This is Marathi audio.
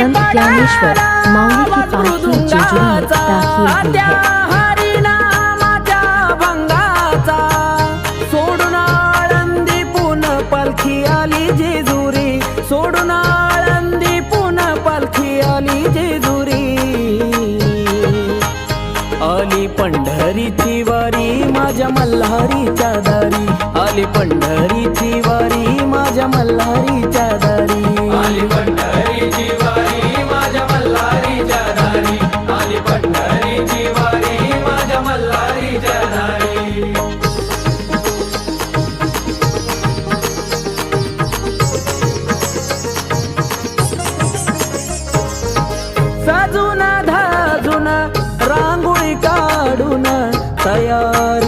संत ज्ञानेश्वर माऊली की पालखी जेजूर में दाखिल हुई है। हरिनामाच्या भंगाचा सोडून आळंदी पुन पालखी आली जेजुरी, सोडून आळंदी पुन पालखी आली जेजुरी। आली पंढरीची वारी माझ्या मल्हारीच्या दारी, आली पंढरीची वारी माझ्या मल्हारीच्या दारी, आली पंढरीची वारी माझ्या मल्हारीच्या दारी, आली पंढरीची वारी माझ्या मल्हारीच्या दारी। साजून धाजून रांगोळी काढून तयार